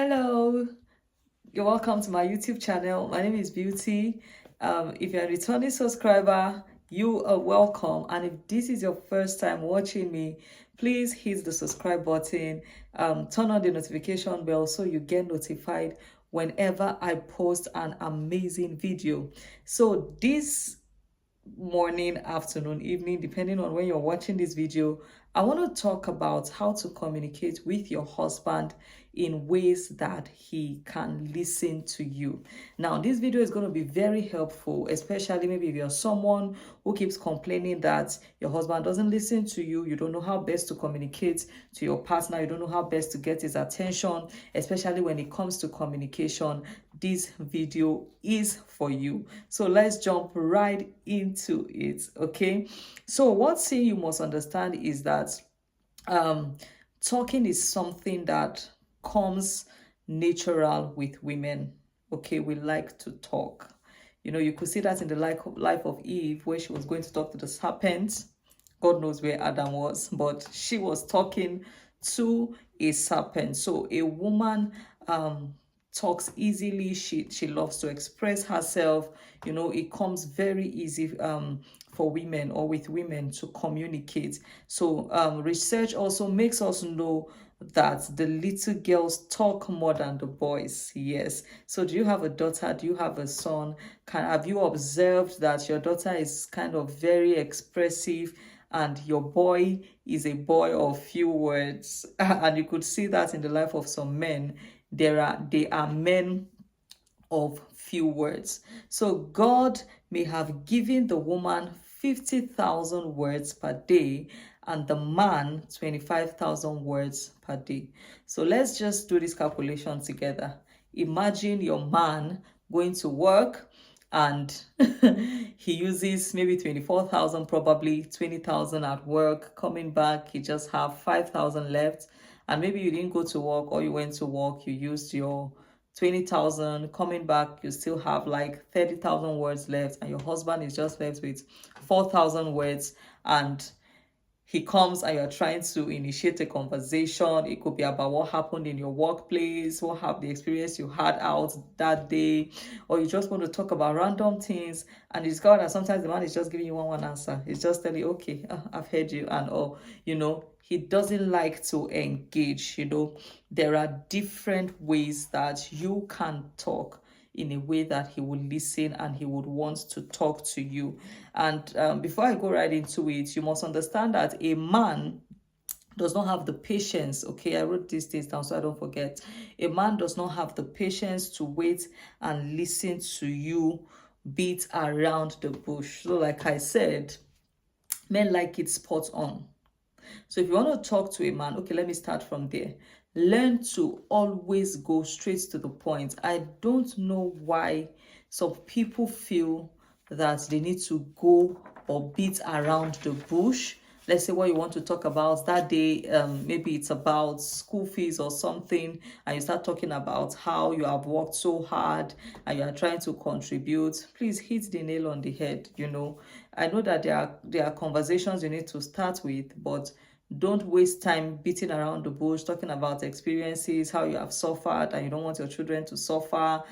Hello, you're welcome to my YouTube channel. My name is Beauty. If you're a returning subscriber, you are welcome. And if this is your first time watching me, please hit the subscribe button, turn on the notification bell so you get notified whenever I post an amazing video. So this morning, afternoon, evening, depending on when you're watching this video, I want to talk about how to communicate with your husband in ways that he can listen to you. Now, this video is going to be very helpful, especially maybe if you're someone who keeps complaining that your husband doesn't listen to you, you don't know how best to communicate to your partner, you don't know how best to get his attention, especially when it comes to communication. This video is for you. So let's jump right into it. Okay, so one thing you must understand is that um talking is something that comes natural with women. Okay, we like to talk. You could see that in the life of Eve, where she was going to talk to the serpent. God knows where Adam was, but she was talking to a serpent. So a woman talks easily. She loves to express herself. It comes very easy for women or with women to communicate. So research also makes us know that the little girls talk more than the boys. Yes. So do you have a daughter? Do you have a son? Have you observed that your daughter is kind of very expressive and your boy is a boy of few words? And you could see that in the life of some men. They are men of few words. So God may have given the woman 50,000 words per day and the man 25,000 words per day. So let's just do this calculation together. Imagine your man going to work and he uses maybe 24,000, probably 20,000 at work. Coming back, he just have 5,000 left. And maybe you didn't go to work or you went to work, you used your 20,000. Coming back, you still have like 30,000 words left, and your husband is just left with 4,000 words. And he comes and you're trying to initiate a conversation. It could be about what happened in your workplace, what have the experience you had out that day, or you just want to talk about random things. And you discover that sometimes the man is just giving you one answer. He's just telling you, okay, I've heard you, and he doesn't like to engage. There are different ways that you can talk in a way that he would listen and he would want to talk to you. And before I go right into it, you must understand that a man does not have the patience. Okay, I wrote these things down so I don't forget. A man does not have the patience to wait and listen to you beat around the bush. So like I said, men like it spot on. So if you want to talk to a man, okay, let me start from there. Learn to always go straight to the point. I don't know why some people feel that they need to go or beat around the bush. Let's say what you want to talk about that day, maybe it's about school fees or something, and you start talking about how you have worked so hard and you are trying to contribute. Please hit the nail on the head. I know that there are conversations you need to start with, but don't waste time beating around the bush, talking about experiences, how you have suffered, and you don't want your children to suffer.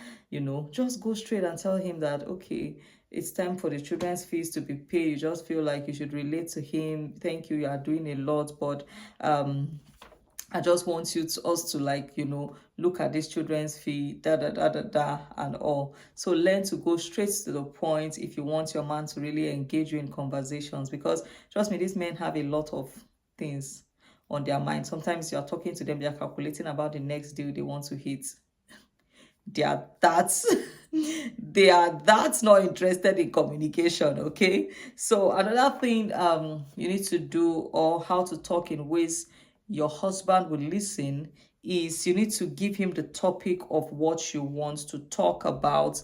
Just go straight and tell him that, okay, it's time for the children's fees to be paid. You just feel like you should relate to him. Thank you, you are doing a lot, but I just want us to look at this children's fee, and all. So learn to go straight to the point if you want your man to really engage you in conversations, because trust me, these men have a lot of things on their mind. Sometimes you're talking to them, they're calculating about the next deal they want to hit. They are that they are that not interested in communication. Okay, so another thing you need to do, or how to talk in ways your husband will listen, is you need to give him the topic of what you want to talk about.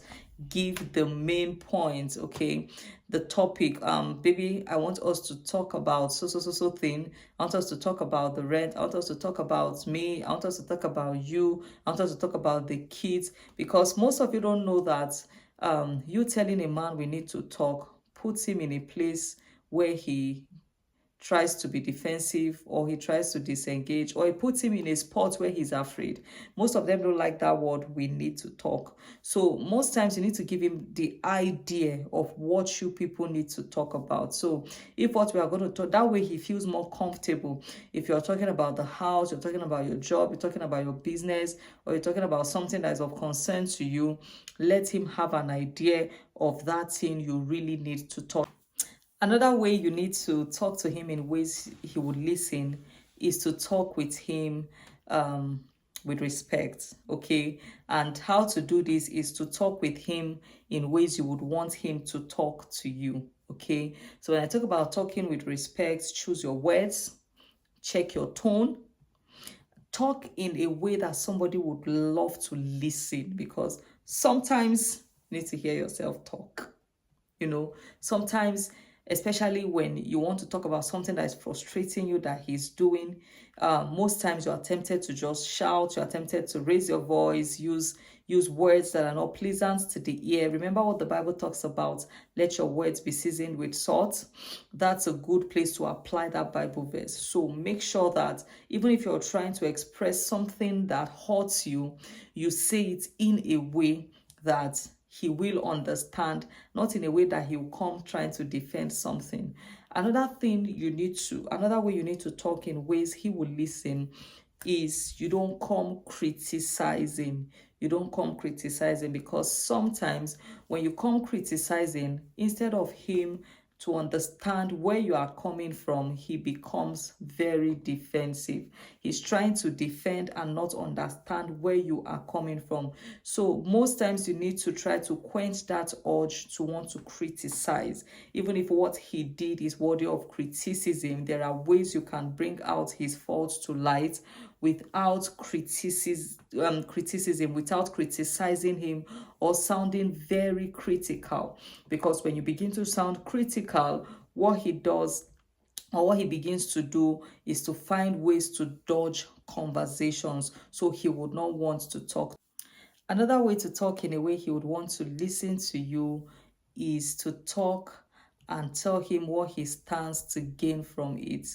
Give the main points. Okay, the topic, baby, I want us to talk about so thing. I want us to talk about the rent. I want us to talk about me. I want us to talk about you. I want us to talk about the kids, because most of you don't know that you telling a man we need to talk puts him in a place where he tries to be defensive, or he tries to disengage, or it puts him in a spot where he's afraid. Most of them don't like that word, we need to talk. So most times you need to give him the idea of what you people need to talk about. So if what we are going to talk, that way he feels more comfortable. If you're talking about the house, you're talking about your job, you're talking about your business, or you're talking about something that is of concern to you, let him have an idea of that thing you really need to talk. Another way you need to talk to him in ways he would listen is to talk with him with respect, okay? And how to do this is to talk with him in ways you would want him to talk to you, okay? So when I talk about talking with respect, choose your words, check your tone, talk in a way that somebody would love to listen, because sometimes you need to hear yourself talk. Sometimes, especially when you want to talk about something that is frustrating you that he's doing, most times you're tempted to just shout, you're tempted to raise your voice, use words that are not pleasant to the ear. Remember what the Bible talks about, let your words be seasoned with salt. That's a good place to apply that Bible verse. So make sure that even if you're trying to express something that hurts you, you say it in a way that he will understand, not in a way that he will come trying to defend something. Another way you need to talk in ways he will listen is you don't come criticizing. You don't come criticizing, because sometimes when you come criticizing, instead of him to understand where you are coming from, he becomes very defensive. He's trying to defend and not understand where you are coming from. So most times you need to try to quench that urge to want to criticize. Even if what he did is worthy of criticism, there are ways you can bring out his faults to light without criticism, without criticizing him or sounding very critical. Because when you begin to sound critical, what he does or what he begins to do is to find ways to dodge conversations, so he would not want to talk. Another way to talk in a way he would want to listen to you is to talk and tell him what he stands to gain from it.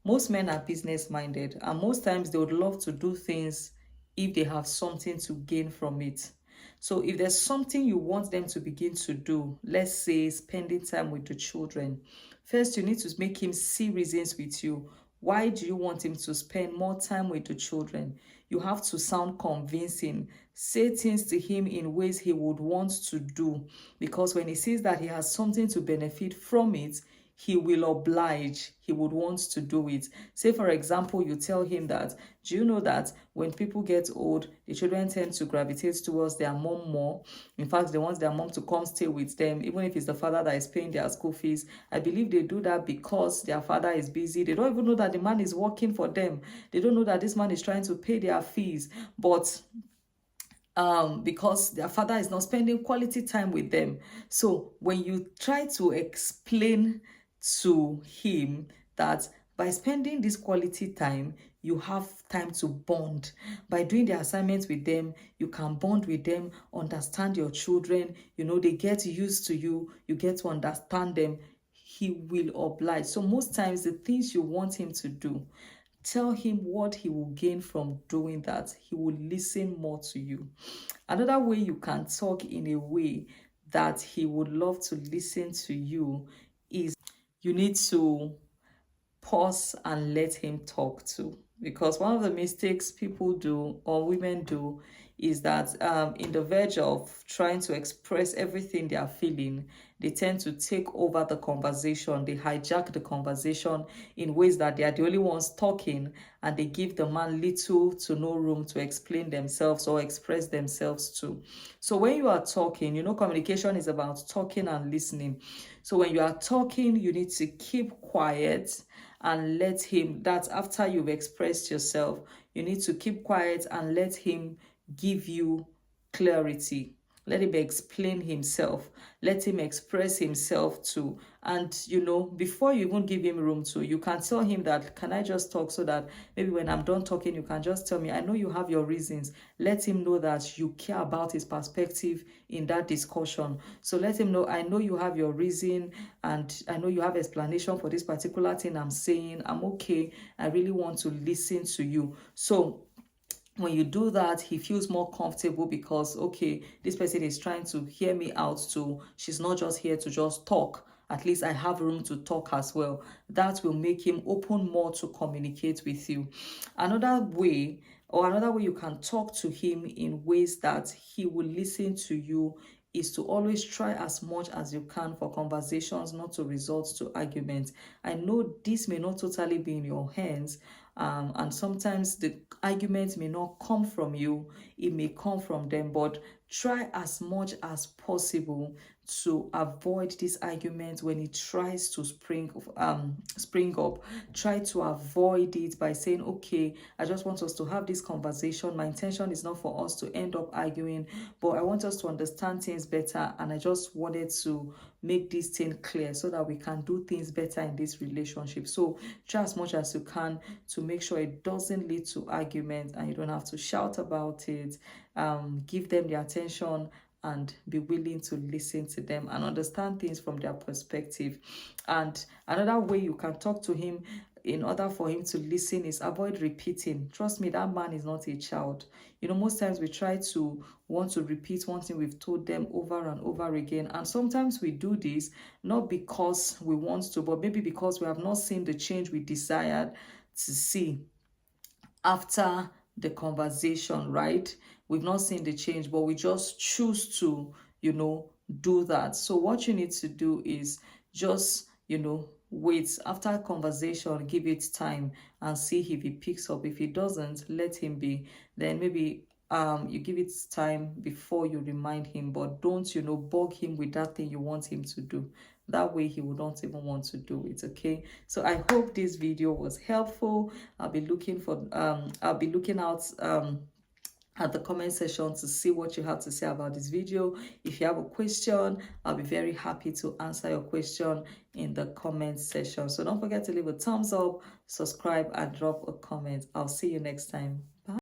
Most men are business minded, and most times they would love to do things if they have something to gain from it. So if there's something you want them to begin to do, let's say spending time with the children, first you need to make him see reasons with you. Why do you want him to spend more time with the children? You have to sound convincing. Say things to him in ways he would want to do, because when he sees that he has something to benefit from it, he will oblige. He would want to do it. Say, for example, you tell him that, do you know that when people get old, the children tend to gravitate towards their mom more? In fact, they want their mom to come stay with them, even if it's the father that is paying their school fees. I believe they do that because their father is busy. They don't even know that the man is working for them. They don't know that this man is trying to pay their fees. But because their father is not spending quality time with them. So when you try to explain to him that by spending this quality time, you have time to bond. By doing the assignments with them, you can bond with them, understand your children, they get used to you, you get to understand them. He will oblige. So most times the things you want him to do, tell him what he will gain from doing that. He will listen more to you. Another way you can talk in a way that he would love to listen to you is you need to pause and let him talk too. Because one of the mistakes people do or women do is that in the verge of trying to express everything they are feeling, they tend to take over the conversation. They hijack the conversation in ways that they are the only ones talking, and they give the man little to no room to explain themselves or express themselves too. So when you are talking, communication is about talking and listening. So when you are talking, you need to keep quiet and let him, that's after you've expressed yourself, you need to keep quiet and let him give you clarity. let him explain himself, let him express himself too. And you know, before you even give him room to, you can tell him that, can I just talk, so that maybe when I'm done talking, you can just tell me, I know you have your reasons. Let him know that you care about his perspective in that discussion. So let him know, I know you have your reason, and I know you have explanation for this particular thing I'm saying. I'm okay. I really want to listen to you. So when you do that, he feels more comfortable, because okay, this person is trying to hear me out too. She's not just here to just talk. At least I have room to talk as well. That will make him open more to communicate with you. Another way, or another way you can talk to him in ways that he will listen to you, is to always try as much as you can for conversations not to result to arguments. I know this may not totally be in your hands, and sometimes the argument may not come from you, it may come from them, but try as much as possible to avoid this argument when it tries to spring up. Try to avoid it by saying, okay, I just want us to have this conversation. My intention is not for us to end up arguing, but I want us to understand things better, and I just wanted to make this thing clear so that we can do things better in this relationship. So try as much as you can to make sure it doesn't lead to argument, and you don't have to shout about it. Give them the attention and be willing to listen to them and understand things from their perspective. And another way you can talk to him in order for him to listen is avoid repeating. Trust me, that man is not a child. You know, most times we try to want to repeat one thing we've told them over and over again. And sometimes we do this not because we want to, but maybe because we have not seen the change we desired to see after the conversation, right? We've not seen the change, but we just choose to, you know, do that. So what you need to do is just, you know, wait after a conversation, give it time and see if he picks up. If he doesn't, let him be. Then maybe you give it time before you remind him, but don't, you know, bug him with that thing you want him to do. That way he would not even want to do it. Okay, so I hope this video was helpful. I'll be looking out at the comment section to see what you have to say about this video. If you have a question, I'll be very happy to answer your question in the comment section. So don't forget to leave a thumbs up, subscribe, and drop a comment. I'll see you next time.